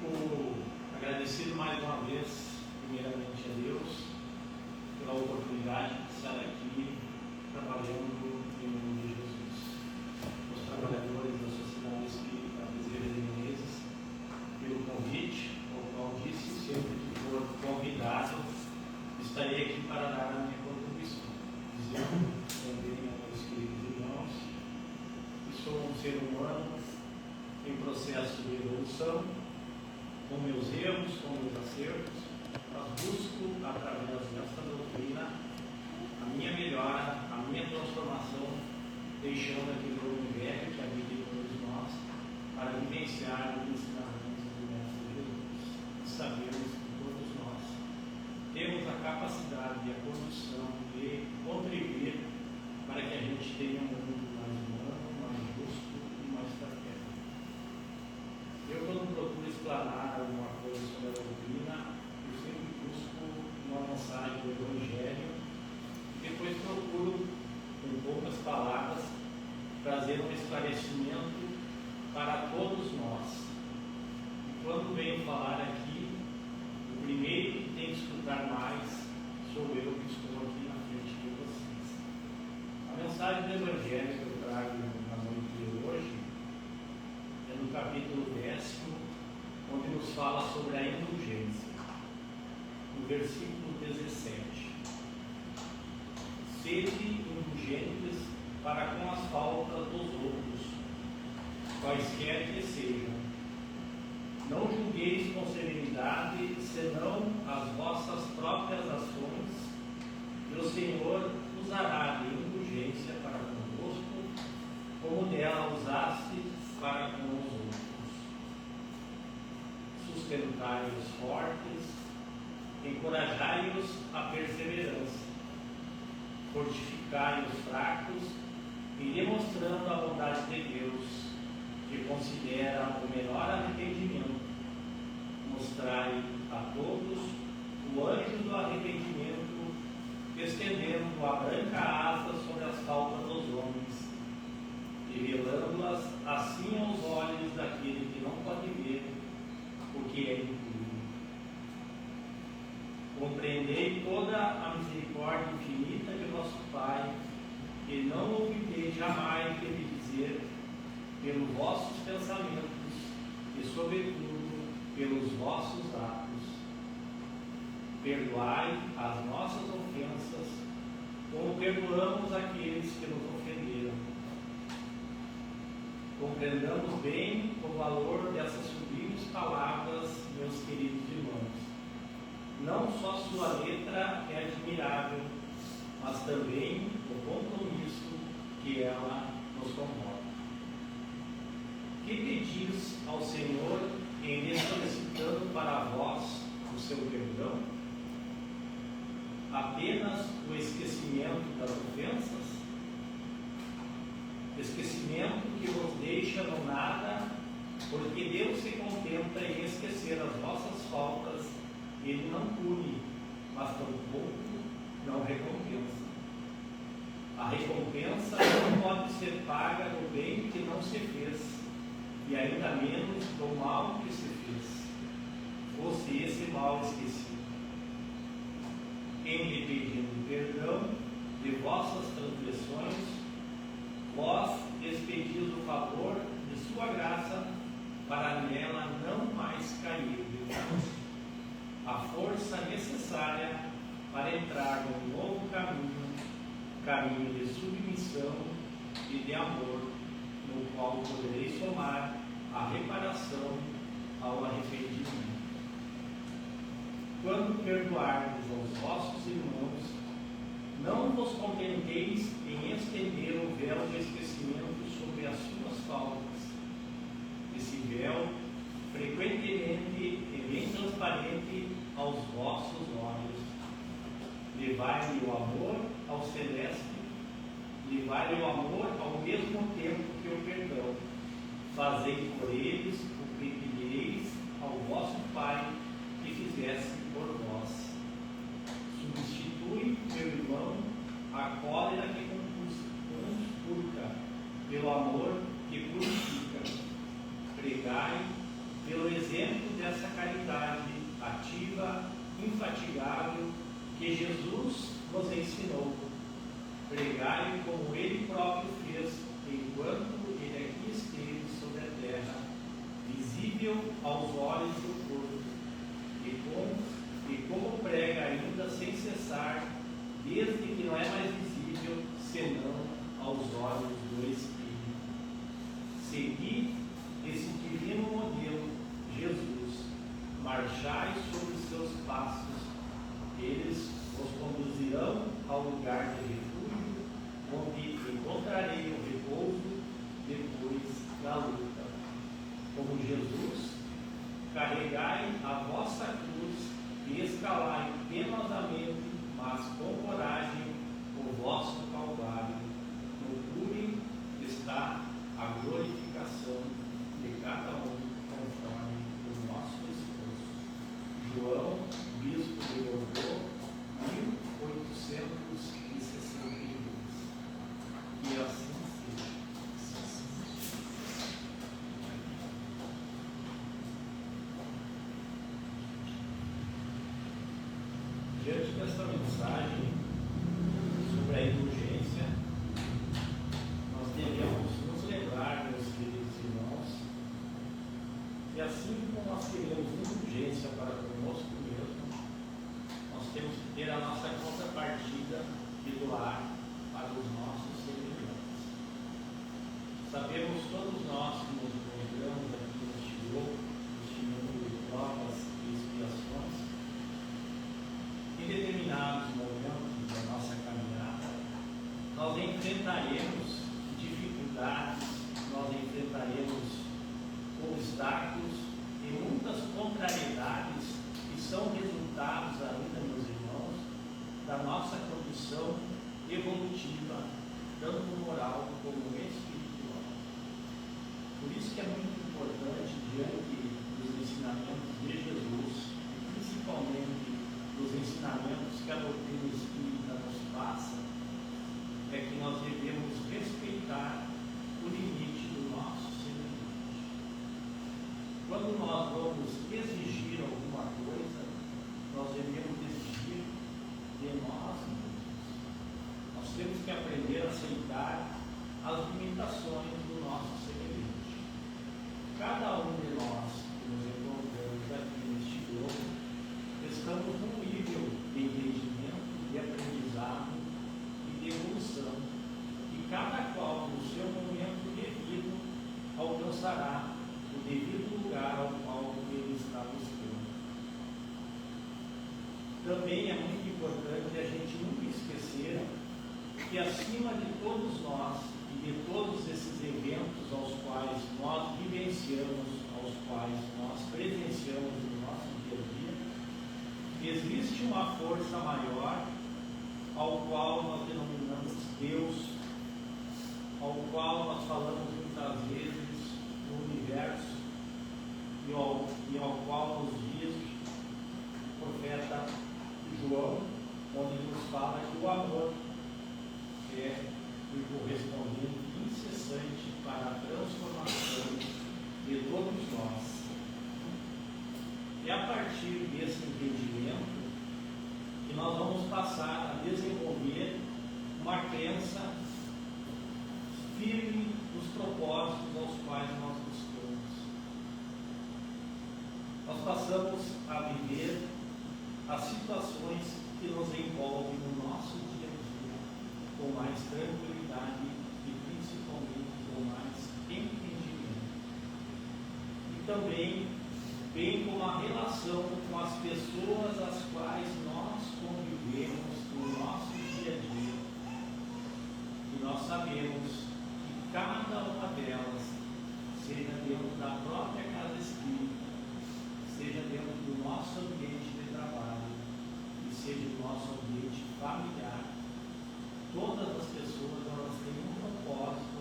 Fico agradecido mais uma vez, primeiramente a Deus, pela oportunidade de estar aqui trabalhando em nome de Jesus. Os trabalhadores da Sociedade Espírita Bezerra de Menezes, pelo convite, ao qual disse, sempre que for convidado, estarei aqui para dar a minha contribuição. Dizendo também a meus queridos irmãos que sou um ser humano em processo de evolução, com meus erros, com meus acertos, mas busco, através desta doutrina, a minha melhora, a minha transformação, deixando aquele homem velho que habita em todos nós, para vivenciar os ensinamentos do Mestre Jesus. Sabemos que todos nós temos a capacidade e a condição de contribuir para que a gente tenha um mundo mais humano, mais justo e mais fraterno. Eu, quando procuro explanar alguma coisa sobre a doutrina, eu sempre busco uma mensagem do Evangelho e depois procuro, com poucas palavras, trazer um esclarecimento para todos nós. E quando venho falar aqui, o primeiro que tem que escutar mais sou eu que estou aqui na frente de vocês. A mensagem do Evangelho que eu trago na noite de hoje é no capítulo 10º, onde nos fala sobre a indulgência, no versículo 17. Sede indulgentes para com as faltas dos outros, quaisquer que sejam. Não julgueis com severidade, senão as vossas próprias ações, e o Senhor usará de indulgência para convosco, como dela usaste para com os outros. Sustentai os fortes, encorajai-os à perseverança, fortificai os fracos e, demonstrando a bondade de Deus, que considera o melhor arrependimento, mostrai a todos o anjo do arrependimento, estendendo a branca asa sobre as faltas dos homens, revelando-as assim aos olhos daquele que não pode ver, porque é impuro. Compreendei toda a misericórdia infinita de nosso Pai, e não ouvidei jamais de lhe dizer, pelos vossos pensamentos e, sobretudo, pelos vossos atos. Perdoai as nossas ofensas, como perdoamos aqueles que nos ofenderam. Compreendamos bem o valor dessas sublimes palavras, meus queridos irmãos. Não só sua letra é admirável, mas também o compromisso que ela nos convoca. Que pedis ao Senhor em lhe solicitando para vós o seu perdão? Apenas o esquecimento das ofensas? Esquecimento que vos deixa no nada, porque Deus se contenta em esquecer as vossas faltas. Ele não pune, mas tampouco não recompensa. A recompensa não pode ser paga do bem que não se fez, e ainda menos do mal que se fez, fosse esse mal esquecido. Em lhe pedindo perdão de vossas transgressões, vós expedis o favor de sua graça, para nela não mais cair. A força necessária para entrar num novo caminho de submissão e de amor, no qual podereis somar a reparação ao arrependimento. Quando perdoardes aos vossos irmãos, não vos contenteis em estender o véu de esquecimento sobre as suas faltas. Esse véu frequentemente é bem transparente aos vossos olhos. Levai-lhe o amor ao celeste, levai-lhe o amor ao mesmo tempo que o perdão. Fazei por eles o que pedireis ao vosso Pai que fizesse por vós. Substitui, meu irmão, a cólera que conspurca, pelo amor que purifica. Pregai pelo exemplo dessa caridade ativa, infatigável, que Jesus nos ensinou. Pregai como Ele próprio fez, enquanto Ele aqui esteve sobre a terra, visível aos olhos do corpo, e como prega ainda sem cessar, desde que não é mais visível, senão aos olhos do Espírito. Segui esse divino modelo, Jesus, marchai sobre os seus passos, eles os conduzirão ao lugar de refúgio, onde encontrarei o repouso depois da luta. Como Jesus, carregai a vossa cruz e escalai penosamente, mas com coragem, o vosso calvário. No cume está a glorificação de cada um conforme o nosso esforço. João, bispo de Bordeaux, 1862. E assim seja. Diante desta mensagem sobre a indulgência, nós devemos nos lembrar, meus queridos irmãos, que assim como nós queremos indulgência para conosco mesmo, nós temos que ter a nossa contrapartida de doar para os nossos semelhantes. Sabemos todos nós que nos encontramos aqui neste mundo de provas e expiações, em determinados momentos da nossa caminhada, nós enfrentaremos dificuldades, nós enfrentaremos obstáculos e muitas contrariedades que são resultados ainda, meus irmãos, da nossa condição evolutiva, tanto moral como espiritual. Por isso que é muito importante, diante dos ensinamentos de Jesus, e principalmente dos ensinamentos que a doutrina espírita nos passa, é que nós devemos respeitar o limite do nosso semelhante. Quando nós vamos exigir alguma coisa, nós devemos exigir de nós mesmos. Nós temos que aprender a aceitar as limitações do nosso semelhante. Cada um de nós que nos encontramos aqui neste globo, estamos num nível de entendimento, de aprendizado e de evolução, e cada qual, no seu momento devido, alcançará o devido lugar ao qual ele está buscando. Também é muito importante a gente nunca esquecer que acima de todos nós e de todos esses eventos aos quais nós vivenciamos, aos quais nós presenciamos no nosso dia a dia, existe uma força maior ao qual nós denominamos Deus, ao qual nós falamos muitas vezes no universo e ao qual nos diz o profeta João, onde nos fala que o amor é o correspondente incessante para a transformação de todos nós. É a partir desse entendimento que nós vamos passar a desenvolver uma crença firme nos propósitos aos quais nós buscamos. Nós passamos a viver as situações que nos envolvem no nosso dia a dia com mais tranquilidade e principalmente com mais entendimento. E também bem como a relação com as pessoas às quais nós convivemos no nosso dia a dia. E nós sabemos que cada uma delas, seja dentro da própria casa espírita, seja dentro do nosso ambiente de trabalho, e seja do nosso ambiente familiar, todas as pessoas elas têm um propósito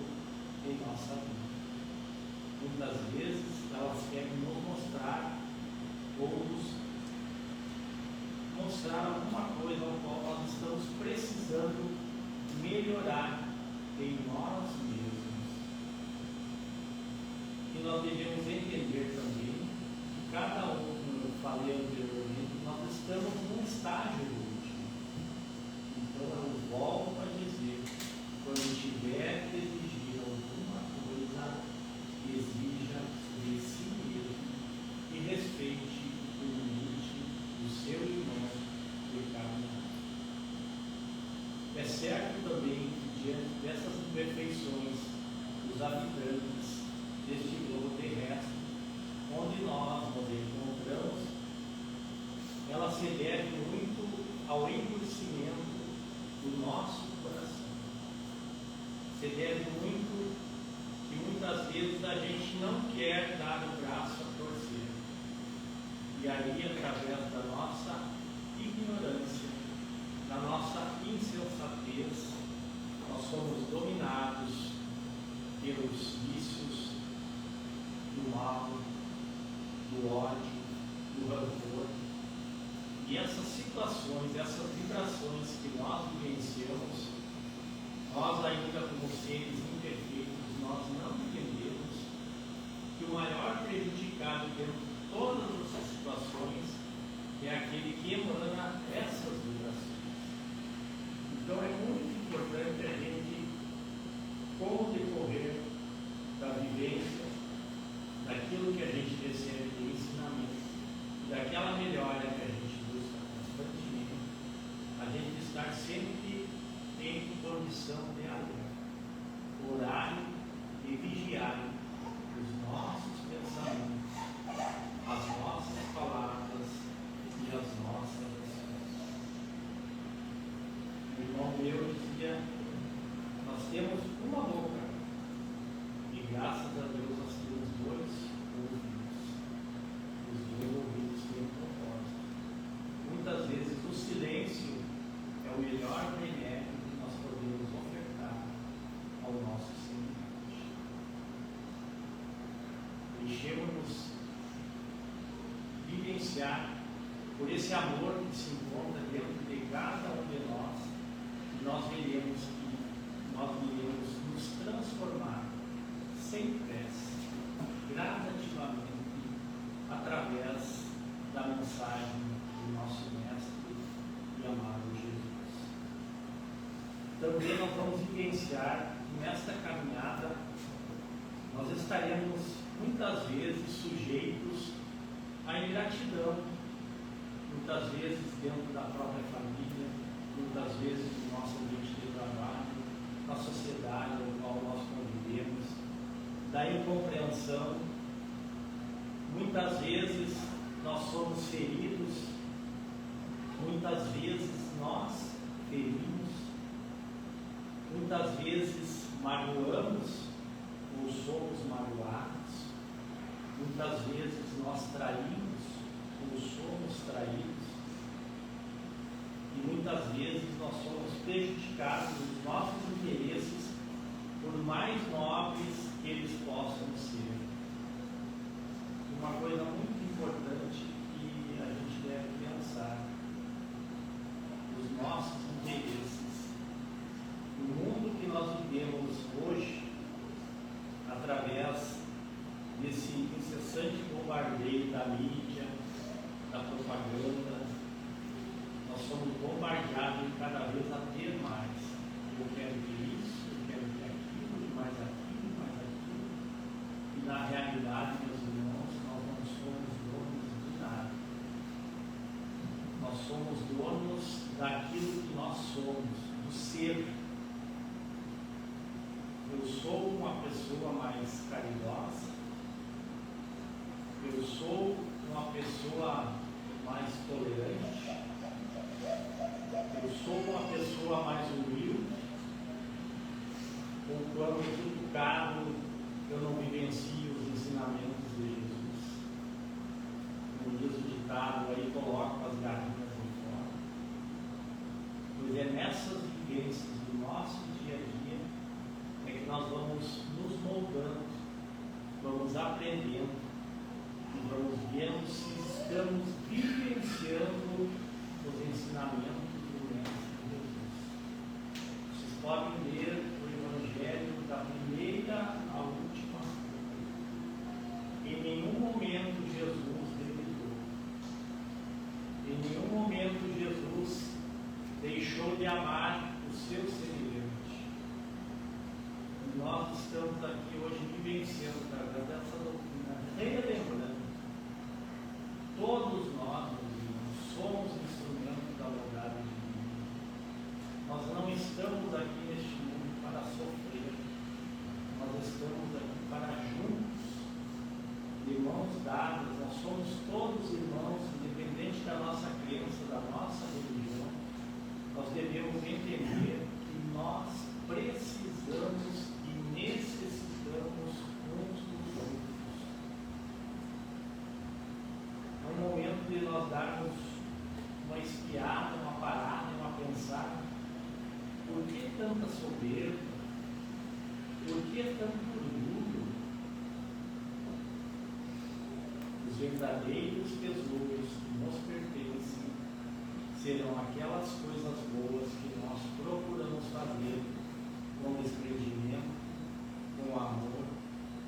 em nossa vida. Muitas vezes elas querem nos mostrar ou nos mostrar alguma coisa ao qual nós estamos precisando melhorar em nós mesmos. E nós devemos entender também estamos num estágio último. Então eu volto a dizer, quando tiver que exigir alguma coisa, exija de si mesmo e respeite o limite do seu irmão de cada. É certo também que diante dessas imperfeições dos habitantes deste globo terrestre, onde nós nos encontramos, ela se deve muito ao endurecimento do nosso coração. Se deve muito que muitas vezes a gente não quer dar o braço a torcer. E aí, através da nossa ignorância, da nossa insensatez, nós somos dominados pelos vícios do mal, do ódio, do rancor. E essas situações, essas vibrações que nós vivenciamos, nós ainda como seres imperfeitos, nós não entendemos que o maior prejudicado dentro de todas essas situações é aquele que emana essas vibrações. Então é muito importante a gente, com o decorrer da vivência, daquilo que a gente recebe de ensinamento, daquela melhora que a gente busca constantemente, a gente estar sempre em condição de alerta, orar e vigiar os nossos pensamentos, as nossas palavras e as nossas ações. O irmão meu dizia, nós temos uma boca e graças a Deus nós temos dois ouvidos. Os dois ouvidos têm um propósito. Muitas vezes o silêncio é o melhor remédio que nós podemos ofertar ao nosso semelhante. Deixemos-nos vivenciar por esse amor que se encontra dentro de cada um de nós, e nós veremos que nós iremos nos transformar sem pressa, gradativamente, através da mensagem do nosso Mestre e amado Jesus. Também nós vamos vivenciar que nesta caminhada nós estaremos muitas vezes sujeitos à ingratidão, muitas vezes dentro da própria família, muitas vezes no nosso ambiente de trabalho, na sociedade ao qual nós convivemos, da incompreensão. Muitas vezes nós somos feridos, muitas vezes nós ferimos, muitas vezes magoamos ou somos magoados, muitas vezes nós traímos ou somos traídos, e muitas vezes nós somos prejudicados nos nossos interesses, por mais nobres que eles possam ser. Uma coisa muito importante que a gente deve pensar: os nossos interesses. O mundo que nós vivemos hoje, através desse incessante bombardeio da mídia, da propaganda, nós somos bombardeados em cada vez a ter mais. Eu quero ter isso, eu quero ter aquilo, mais aquilo, mais aquilo. E na realidade, meus irmãos, nós não somos donos de nada. Nós somos donos daquilo que nós somos, do ser. Eu sou uma pessoa mais caridosa, eu sou uma pessoa mais tolerante, eu sou uma pessoa mais humilde, ou quando tudo caro, eu não vivencio os ensinamentos de Jesus. Como diz o ditado, aí coloco as galinhas em fora. Pois é nessas vivências do nosso dia a dia é que nós vamos nos moldando, vamos aprendendo e vamos vendo se estamos vivenciando os ensinamentos do Mestre Jesus. Vocês podem ler o Evangelho da primeira à última. Em nenhum momento Jesus revidou. Em nenhum de amar o seu semelhante. E nós estamos aqui hoje vivenciando através dessa doutrina, relembrando, todos nós, meus irmãos, somos instrumentos da bondade divina. Nós não estamos aqui neste mundo para sofrer, nós estamos aqui para juntos, de mãos dadas, nós somos todos irmãos, independente da nossa crença, da nossa religião. Nós devemos entender que nós precisamos e necessitamos uns dos outros. É um momento de nós darmos uma espiada, uma parada, uma pensada. Por que tanta soberba? Por que tanto orgulho? Os verdadeiros tesouros que nos pertencem serão aquelas coisas boas que nós procuramos fazer com desprendimento, com amor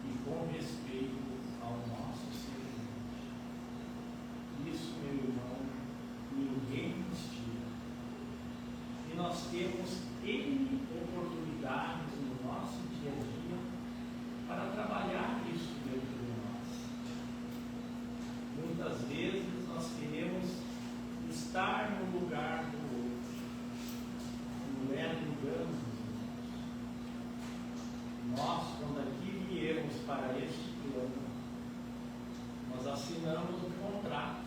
e com respeito ao nosso semelhante. Isso, meu irmão, ninguém nos tira. E nós temos N oportunidades no nosso dia a dia para trabalhar isso dentro de nós. Muitas vezes nós queremos estar no lugar do outro. Não é engano, nós, quando aqui viemos para este plano, nós assinamos um contrato.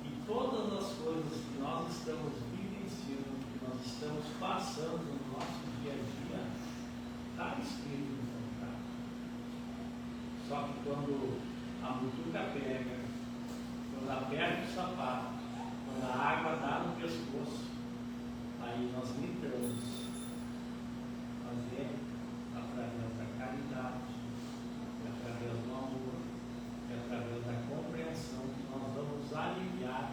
E todas as coisas que nós estamos vivenciando, que nós estamos passando no nosso dia a dia, está escrito no contrato. Só que quando a mutuca pega, quando aperta o sapato, quando a água dá no pescoço, aí nós gritamos. Mas é através da caridade, é através do amor, é através da compreensão que nós vamos aliviar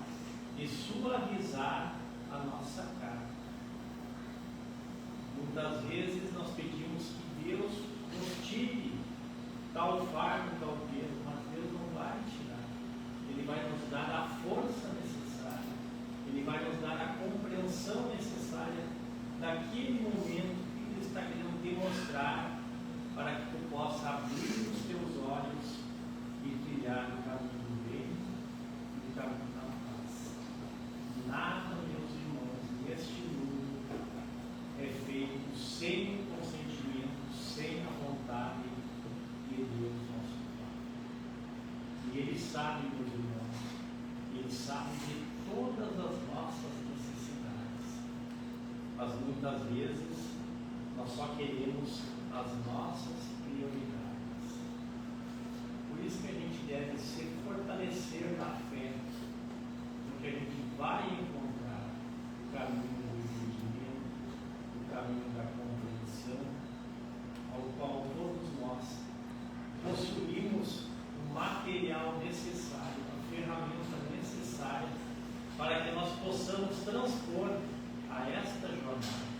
e suavizar a nossa carga. Muitas vezes nós pedimos que Deus nos tire tal fardo, tal peso, mas Deus não vai tirar. Ele vai nos dar a força necessária, Ele vai nos dar a compreensão necessária daquele momento que Ele está querendo demonstrar para que tu possa abrir os teus olhos e trilhar o caminho do bem e o caminho da paz. Nada, meus irmãos, neste mundo é feito sem o consentimento, sem a vontade de Deus nosso Pai. E Ele sabe, meus irmãos, Ele sabe de todas as nossas necessidades. Mas muitas vezes nós só queremos as nossas prioridades. Por isso que a gente deve se fortalecer na fé, porque a gente vai encontrar o caminho do entendimento, o caminho da compreensão, ao qual todos nós possuímos o material necessário, a ferramenta necessária para que nós possamos transpor a esta jornada.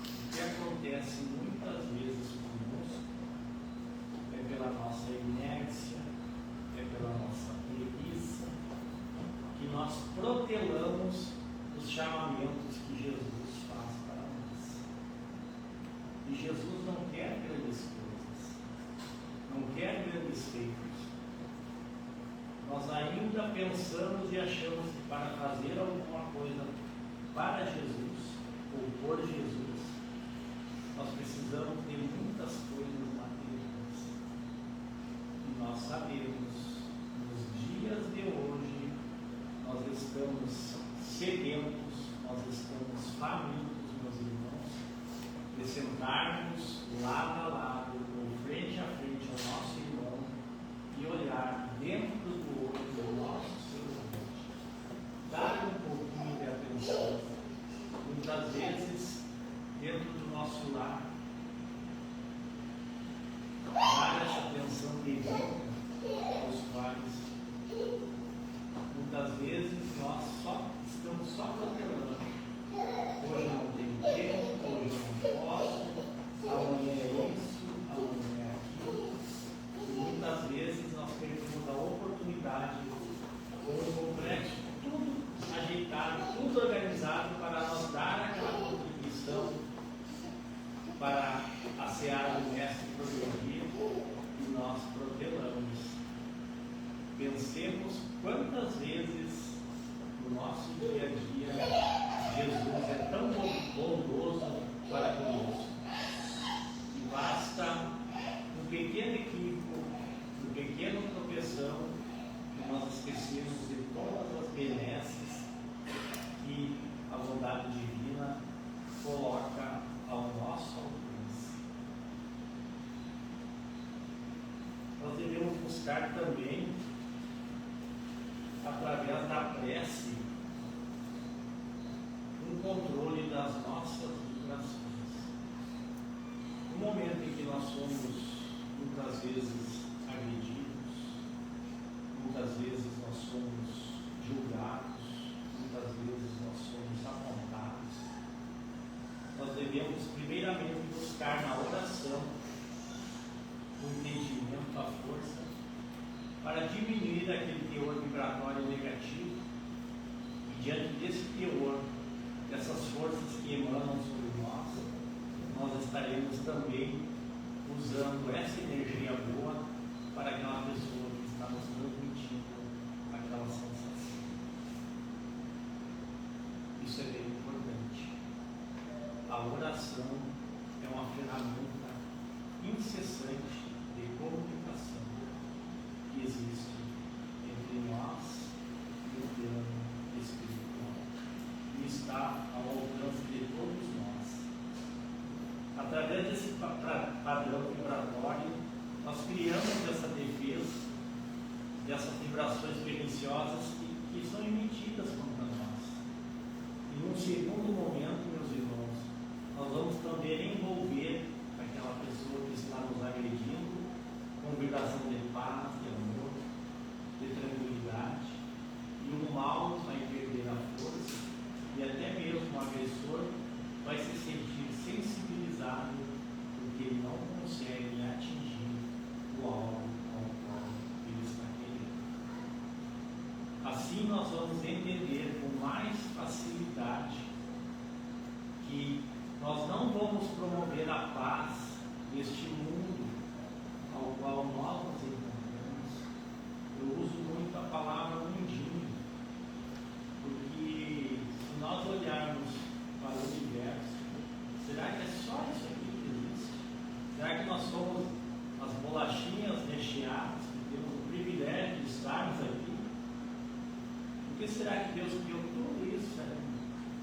O que acontece muitas vezes conosco é pela nossa inércia, é pela nossa preguiça, que nós protelamos os chamamentos que Jesus faz para nós. E Jesus não quer grandes coisas, não quer grandes feitos. Nós ainda pensamos e achamos que para fazer alguma coisa para Jesus ou por Jesus, nós precisamos de muitas coisas materiais. E nós sabemos, nos dias de hoje, nós estamos sedentos, nós estamos famintos, meus irmãos, de sentarmos lado a lado, ou frente a frente ao nosso irmão, e olhar dentro do olho do nosso semelhante. Dar um pouquinho de atenção. Muitas vezes, dentro do nosso lar, dar essa atenção devida aos pais. Muitas vezes nós estamos só protelando. Hoje eu não tenho tempo, hoje eu não posso, amanhã é isso, amanhã é aquilo. E muitas vezes nós perdemos a oportunidade, com o complexo, tudo ajeitado, reconhecemos quantas vezes no nosso dia a dia Jesus é tão bondoso para conosco. E basta um pequeno equívoco, um pequeno tropeção, que nós esquecemos de todas as benesses que a bondade divina coloca ao nosso alcance. Nós devemos buscar também, através da prece, um controle das nossas vibrações. No momento em que nós somos muitas vezes agredidos, muitas vezes nós somos julgados, muitas vezes nós somos apontados, nós devemos primeiramente buscar na oração o entendimento, a força, para diminuir aquele teor vibratório negativo, e diante desse teor, dessas forças que emanam sobre nós estaremos também usando essa energia boa para aquela pessoa que está nos transmitindo aquela sensação. Isso é bem importante. A oração é uma ferramenta incessante de comunicação que existe entre nós e o plano espiritual, e está ao alcance de todos nós. Através desse padrão vibratório, nós criamos essa defesa, dessas vibrações perniciosas que são emitidas contra nós. E num segundo momento, meus irmãos, nós vamos também envolver aquela pessoa que está nos agredindo com vibração de paz, de amor, de tranquilidade, e o mal vai perder a força, e até mesmo o agressor vai se sentir sensibilizado, porque ele não consegue atingir o alvo ao qual ele está querendo. Assim nós vamos entender com mais facilidade que nós não vamos promover a paz neste mundo ao qual nós nos encontramos. Eu uso muito a palavra mundinho, porque se nós olharmos para o universo, será que é só isso aqui que existe? Será que nós somos as bolachinhas recheadas que temos o privilégio de estarmos aqui? Por que será que Deus criou tudo isso?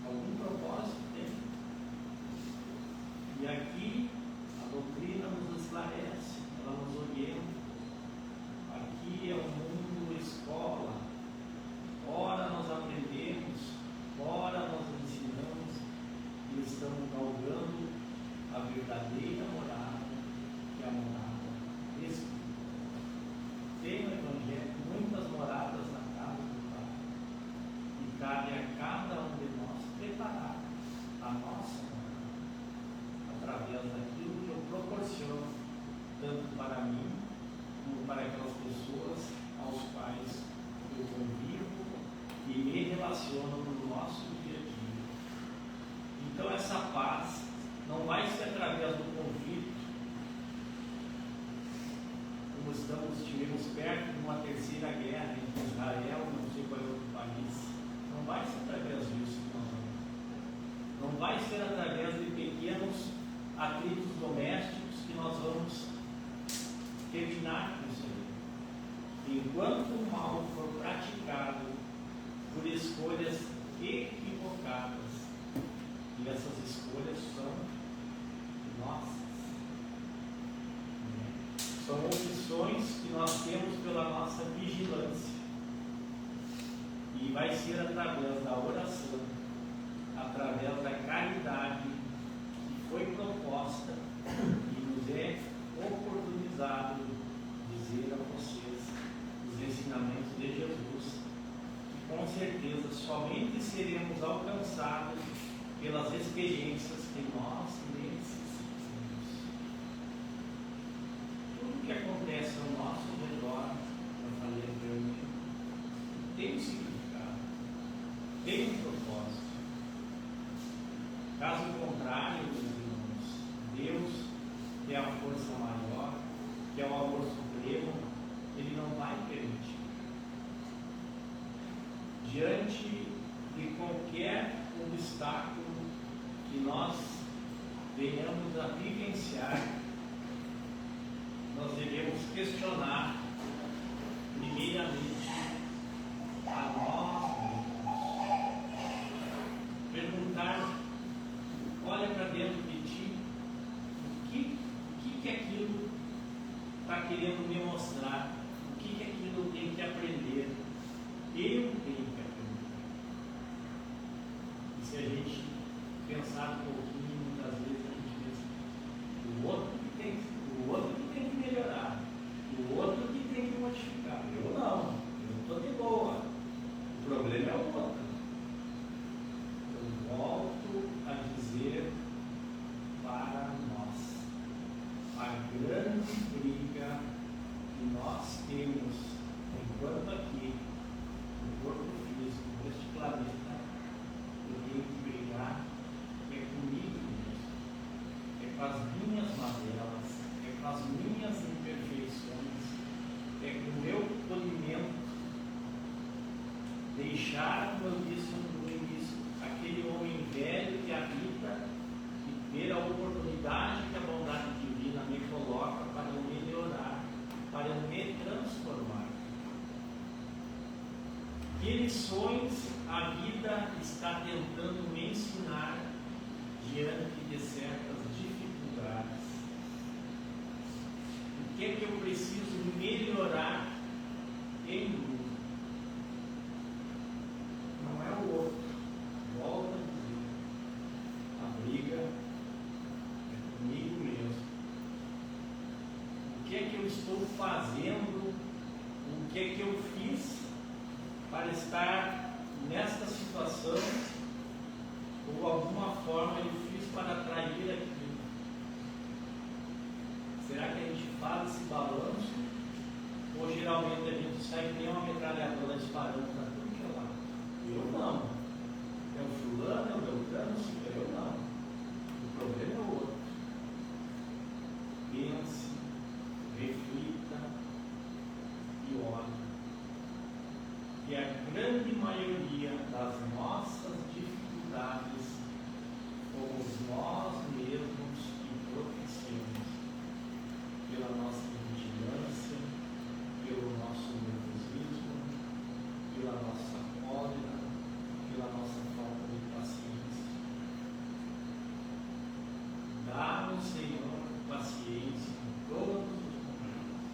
Algum propósito tem? E aqui a doutrina nos esclarece, ela nos orienta. Aqui é o mundo escola. Ora nós aprendemos, ora nós ensinamos, e estamos galgando a verdadeira morada, que é a morada espiritual. Tem no Evangelho muitas moradas na casa do Pai, e cabe a cada um de nós preparar a nossa morada, através daquilo que eu proporciono, tanto para mim, como para aquelas pessoas aos quais eu convivo e me relaciono no nosso dia a dia. Então essa paz não vai ser através do conflito, como estivemos perto de uma terceira guerra entre Israel e não sei qual é outro país. Não vai ser através disso que nós vamos. Não vai ser através de pequenos atritos domésticos que nós vamos terminar com isso aí. Enquanto o mal for praticado por escolhas equivocadas, e essas escolhas são nossas, são opções que nós temos pela nossa vigilância, e vai ser através da oração, através da caridade que foi proposta e nos é oportunizado dizer a vocês os ensinamentos de Jesus, que com certeza somente seremos alcançados pelas experiências que nós necessitamos. Tudo que acontece ao nosso redor, eu falei anteriormente, tem um significado, tem um propósito. Caso contrário, meus irmãos, Deus, que é a força maior, que é o amor supremo, Ele não vai permitir. diante de qualquer obstáculo que nós venhamos a vivenciar, nós devemos questionar primeiramente a nós mesmos. Perguntar, olha para dentro de ti, o que aquilo está querendo me mostrar, o que aquilo eu tenho que aprender, eu tenho que aprender. E se a gente pensar um pouquinho, muitas vezes a gente pensa, o outro que tem que melhorar, o outro que tem que modificar. Eu não, eu estou de boa. O problema é o outro. Eu volto a dizer para nós, a grande briga que nós temos enquanto aqui, no corpo físico, neste planeta, eu tenho que brigar é comigo mesmo, é com as minhas mazelas, é com as minhas imperfeições, é com o meu polimento. Deixar, como eu disse no início, aquele homem velho que habita e ter a oportunidade que a bondade divina me coloca para eu melhorar, para eu me transformar. Que lições a vida está tentando me ensinar diante de certas dificuldades? O que é que eu preciso melhorar em mim? Não é o outro. Volto a dizer, a briga é comigo mesmo. O que é que eu estou fazendo? O que é que eu fiz para estar nesta situação? Ou alguma forma eu fiz para atrair aquilo? Será que a gente faz esse balanço? Ou geralmente a gente sai que nem uma metralhadora disparando para tudo que é lado? Eu não. É o fulano, é o beltrano, eu não. O problema é o outro. Pense, reflita e olhe. E a grande maioria das nossas dificuldades fomos nós mesmos que propiciamos, pela nossa vigilância, pelo nosso nervosismo, pela nossa cólera, pela nossa falta de paciência. Dá-nos, Senhor, paciência em todos os momentos.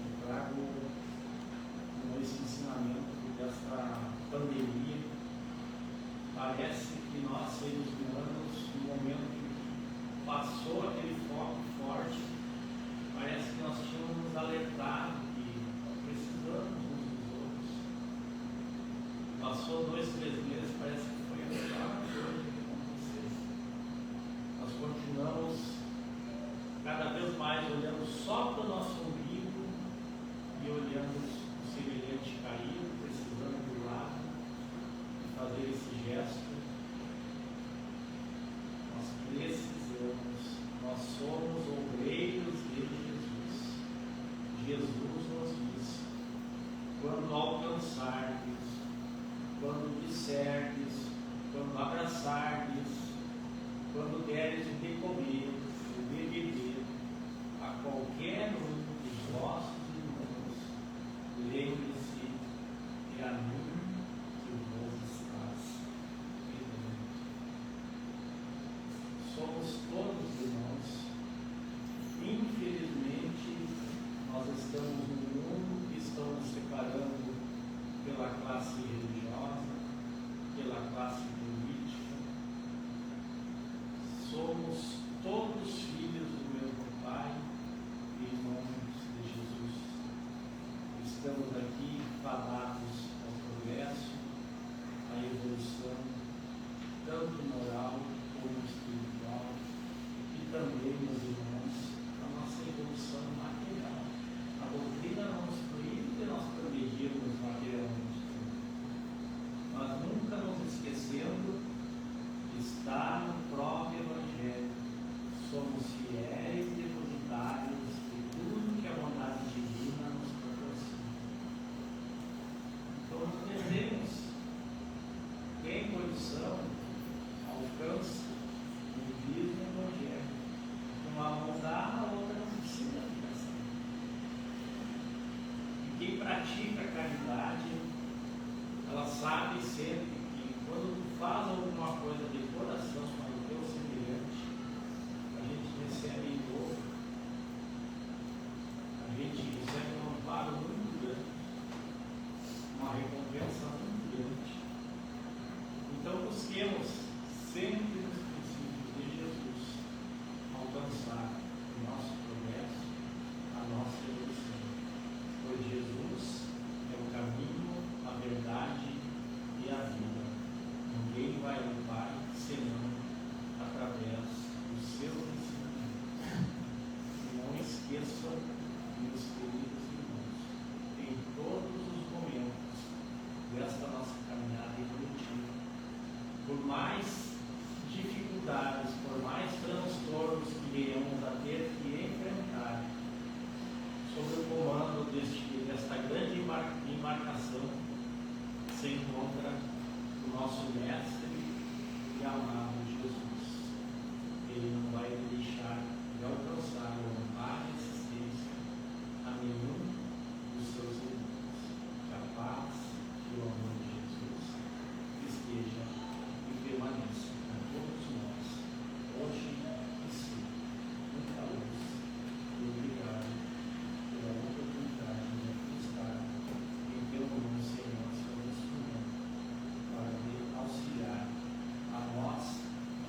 Eu trago esse ensinamento desta pandemia. Parece que nós, seres humanos, no momento que passou aquele foco forte, parece que nós tínhamos nos alertado que nós precisamos uns dos outros. Passou 2, 3 meses, parece que foi a melhor coisa que aconteceu. Nós continuamos cada vez mais olhando só para o nosso umbigo e olhando o semelhante caído, precisando do lado, de fazer esse gesto. Nós precisamos, nós somos obreiros de Jesus. Jesus nos disse: quando alcançardes, quando disserdes, quando abraçardes, quando deres de comer, de beber a qualquer um dos vossos irmãos, lembre-se que a mim que vos estás pedindo. Somos todos irmãos. Infelizmente, nós estamos num mundo que estão nos separando pela classe religiosa, pela classe política. Somos todos filhos do mesmo Pai e irmãos de Jesus. Estamos aqui fadados ao progresso, à evolução, tanto moral como espiritual, e também, meus irmãos, a nossa evolução material. A doutrina não nos proíbe de nós progredirmos materialmente, mas nunca nos esquecendo de estar no próprio Evangelho. Somos fiéis depositários de tudo que a bondade divina nos proporciona. quem pratica a caridade, ela sabe sempre que quando tu faz alguma coisa de coração para o teu semelhante, a gente recebe em dobro, a gente recebe um amparo muito grande, uma recompensa muito grande. Então busquemos sempre nos princípios de Jesus alcançar o nosso progresso, a nossa evolução, pois Jesus é o caminho, a verdade e a vida. Ninguém vai ao Pai senão através dos seus ensinamentos. E não esqueçam, meus queridos irmãos, em todos os momentos desta nossa caminhada evolutiva, por mais dificuldades, por mais transtornos que venhamos a ter que enfrentar, sob o comando desta grande embarcação, se encontra o nosso Mestre e amado Jesus. Ele não vai deixar de alcançar o amparo e assistência a nenhum dos seus irmãos. Que a paz e o amor de Jesus esteja e permaneça com todos nós, hoje e sempre. Muita luz e obrigado pela oportunidade de aqui estar em teu nome, Senhor, seu instrumento, para auxiliar a nós,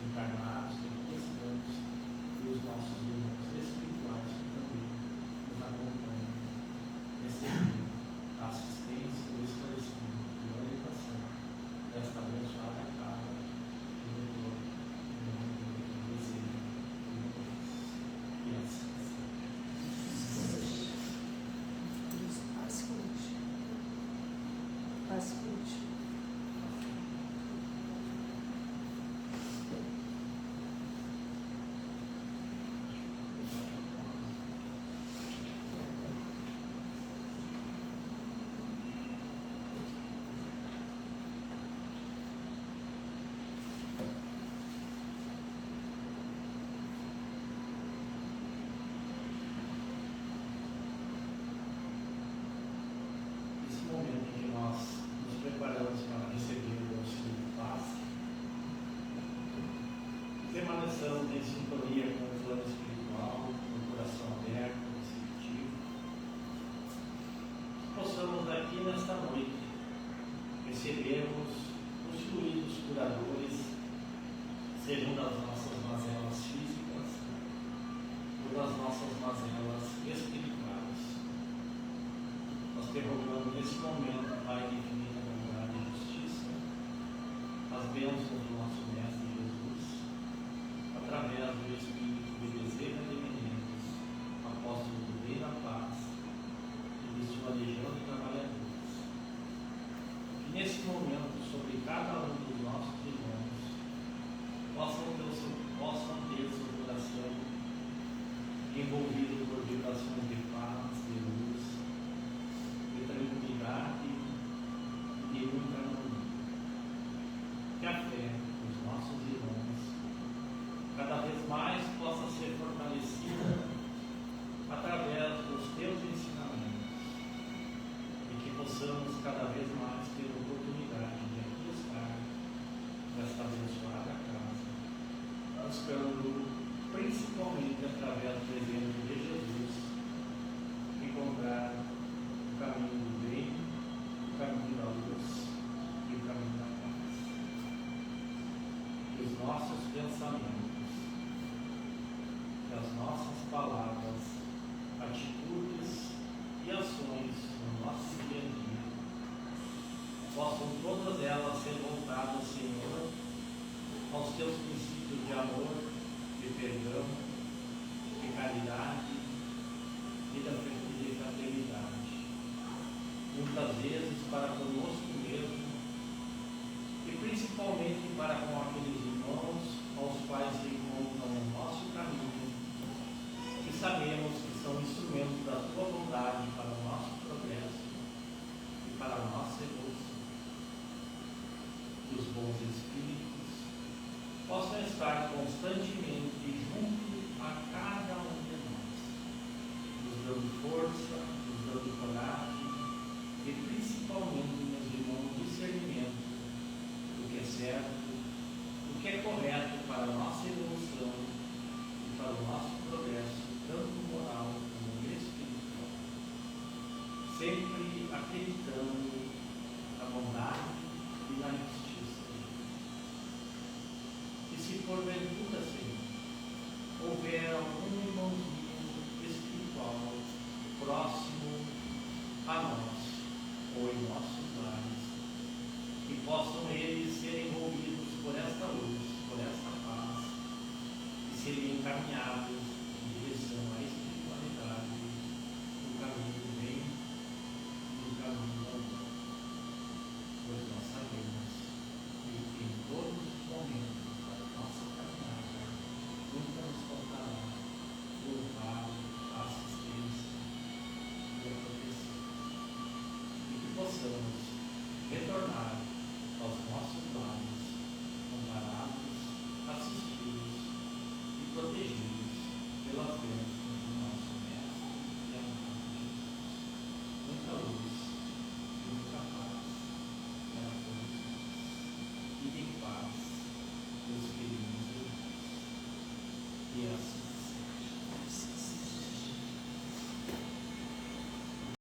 encarnados, que aqui estamos, e os nossos irmãos espirituais que também nos acompanham, recebendo a assistência, o esclarecimento e a orientação desta abençoada casa que me deu em nome do desejo e assim seja. Escute. Esse momento em que nós nos preparamos para receber o auxílio de paz, permaneçamos em sintonia com o plano espiritual, com o coração aberto, receptivo. Possamos aqui nesta noite recebermos os fluidos curadores, sejam das nossas mazelas físicas ou das nossas mazelas espirituais. Nós te rogamos nesse momento, Pai de infinita bondade e justiça, as bênçãos do nosso Mestre Jesus, através do Espírito de Bezerra de Menezes, apóstolo do Rei da Paz e de sua legião de trabalhadores. Que nesse momento, sobre cada um dos nossos irmãos, possam ter seu coração envolvido por vibrações de paz, de luz, de tranquilidade e de muita harmonia. Que a fé dos nossos irmãos cada vez mais possa ser fortalecida através dos teus ensinamentos e que possamos cada vez mais ter a oportunidade de aqui estar nesta abençoada casa, buscando principalmente através do exemplo de Jesus encontrar o caminho do bem, o caminho da luz e o caminho da paz. Que os nossos pensamentos, que as nossas palavras, atitudes e ações no nosso dia a dia possam todas elas ser voltadas, Senhor, aos teus princípios de amor, de perdão, de caridade e de fraternidade. Muitas vezes para conosco mesmo e principalmente para com aqueles irmãos aos quais se encontram no nosso caminho, que sabemos que são instrumentos da tua bondade para o nosso progresso e para a nossa evolução. Que os bons espíritos possam estar constantemente junto a cada um de nós, nos dando força, nos dando coragem, e principalmente, meus irmãos, discernimento do que é certo, do que é correto para a nossa evolução e para o nosso progresso, tanto moral como espiritual. Sempre acreditando na bondade e na justiça de Deus. E se porventura, Senhor, houver algum irmãozinho espiritual próximo a nós ou em nossos lares, que possam eles ser envolvidos por esta luz, por esta paz, e serem encaminhados em direção à espiritualidade, no caminho do bem e no caminho do amor. Pois nós sabemos que em todos os momentos da nossa caminhada nunca nos faltará o amparo, a assistência e a proteção. E que possamos retornar